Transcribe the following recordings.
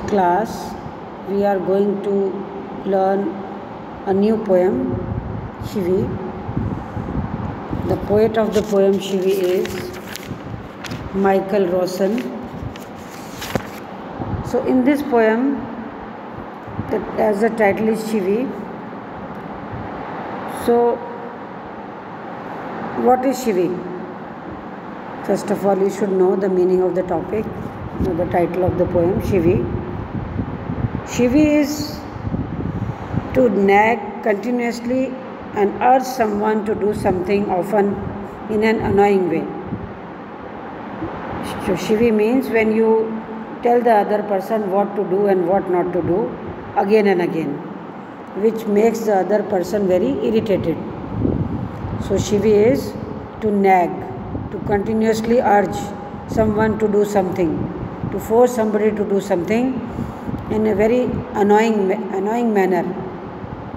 class we are going to learn a new poem, Shivi. The poet of the poem Shivi is Michael Rawson. So in this poem, as the title is Shivi, so what is Shivi? First of all, you should know the meaning of the topic, the title of the poem, Shivi. Shivi is to nag continuously and urge someone to do something, often in an annoying way. So Shivi means when you tell the other person what to do and what not to do again and again, which makes the other person very irritated. So Shivi is to nag, to continuously urge someone to do something, to force somebody to do something in a very annoying manner,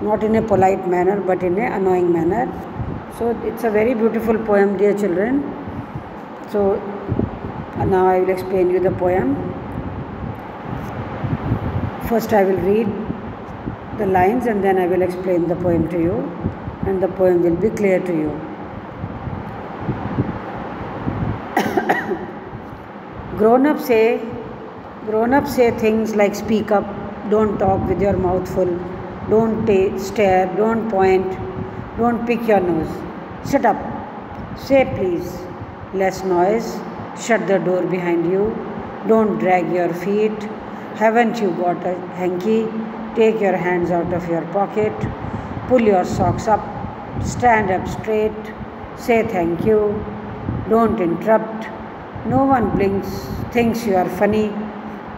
not in a polite manner but in an annoying manner. So it's a very beautiful poem, dear children. So now I will explain you the poem. First I will read the lines and then I will explain the poem to you, and the poem will be clear to you. Grown-ups say things like speak up, don't talk with your mouth full, don't stare, don't point, don't pick your nose. Shut up, say please, less noise, shut the door behind you, don't drag your feet, haven't you got a hanky, take your hands out of your pocket, pull your socks up, stand up straight, say thank you, don't interrupt, no one blinks, thinks you are funny,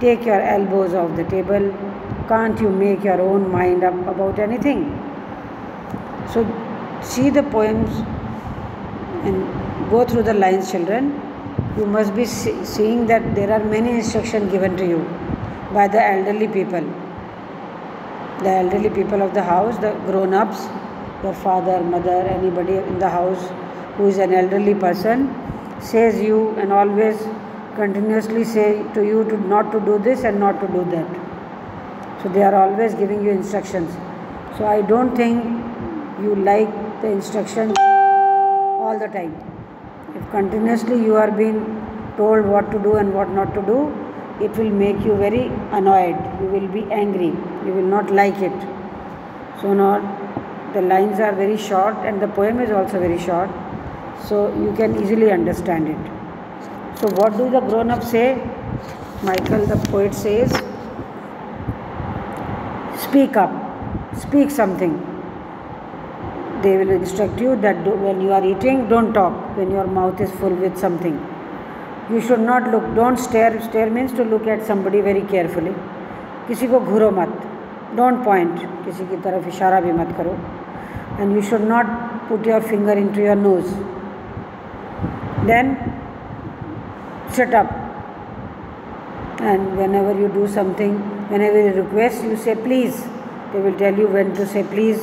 take your elbows off the table, can't you make your own mind up about anything? So see the poems and go through the lines, children. You must be seeing that there are many instructions given to you by the elderly people. The elderly people of the house, the grown-ups, your father, mother, anybody in the house who is an elderly person, says you and always continuously say to you to not to do this and not to do that. So they are always giving you instructions. So I don't think you like the instructions all the time. If continuously you are being told what to do and what not to do, it will make you very annoyed. You will be angry. You will not like it. So now the lines are very short and the poem is also very short. So you can easily understand it. So what do the grown-ups say? Michael, the poet, says, speak up, speak something. They will instruct you that when you are eating, don't talk when your mouth is full with something. You should not look, don't stare. Stare means to look at somebody very carefully. किसी को घूरो मत. Don't point. किसी की तरफ इशारा भी मत करो. And you should not put your finger into your nose. Then shut up. And whenever you do something, whenever you request, you say please. They will tell you when to say please.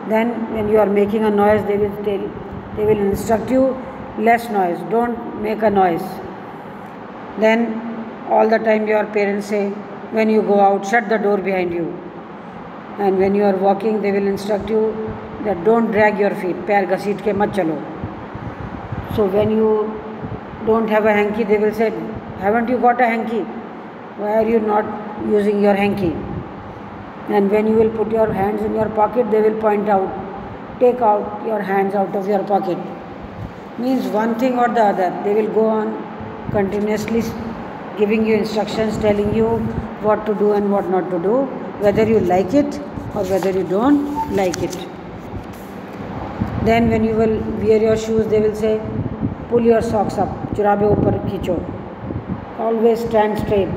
Then when you are making a noise, they will instruct you less noise. Don't make a noise. Then all the time your parents say, when you go out, shut the door behind you. And when you are walking, they will instruct you that don't drag your feet. पैर घसीट के मत चलो. So when you don't have a hanky, they will say, haven't you got a hanky? Why are you not using your hanky? And when you will put your hands in your pocket, they will point out, take out your hands out of your pocket. Means one thing or the other. They will go on continuously giving you instructions, telling you what to do and what not to do, whether you like it or whether you don't like it. Then when you will wear your shoes, they will say, pull your socks up, churabe upar khicho. Always stand straight.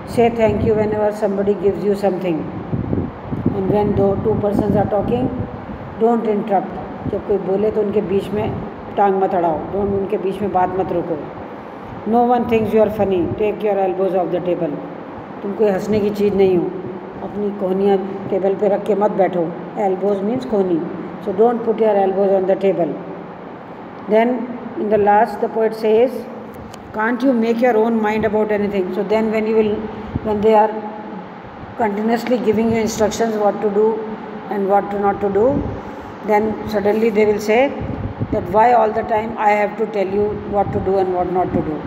Say thank you whenever somebody gives you something. And when two persons are talking, don't interrupt. जब कोई बोले तो उनके बीच में टांग मत अड़ाओ. Don't उनके बीच में बात मत रोको. No one thinks you are funny. Take your elbows off the table. तुम कोई हंसने की चीज़ नहीं हो. अपनी कोहनियाँ टेबल पे रख के मत बैठो. Elbows means कोहनी. So don't put your elbows on the table. Then in the last the poet says, can't you make your own mind about anything? So then when you will when they are continuously giving you instructions what to do and what not to do, then suddenly they will say that why all the time I have to tell you what to do and what not to do.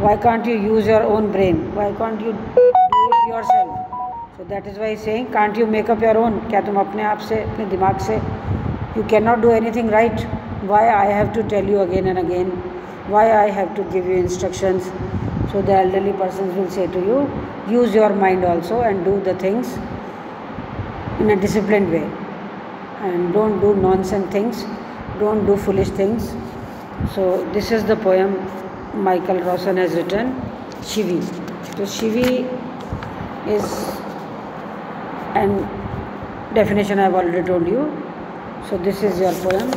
Why can't you use your own brain? Why can't you do it yourself? So that is why he is saying, can't you make up your own? क्या तुम अपने आप से, अपने दिमाग से, you cannot do anything right? Why I have to tell you again and again? Why I have to give you instructions? So the elderly persons will say to you, use your mind also and do the things in a disciplined way. And don't do nonsense things, don't do foolish things. So this is the poem Michael Rawson has written, Shivi. So Shivi is an definition I have already told you. So this is your poem,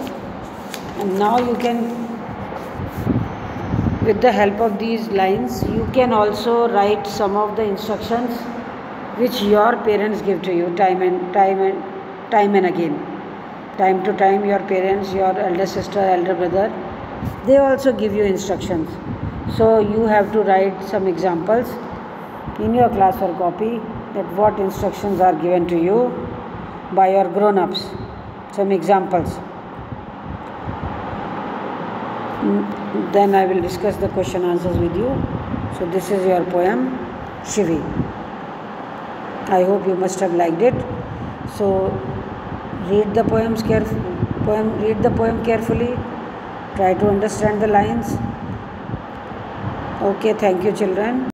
and now you can, with the help of these lines, you can also write some of the instructions which your parents give to you time and again. Time to time your parents, your elder sister, elder brother, they also give you instructions. So you have to write some examples in your class or copy that what instructions are given to you by your grown-ups. Some examples. Then I will discuss the question answers with you. So this is your poem, Shivi. I hope you must have liked it. So read the poem carefully. Try to understand the lines. Okay, thank you children.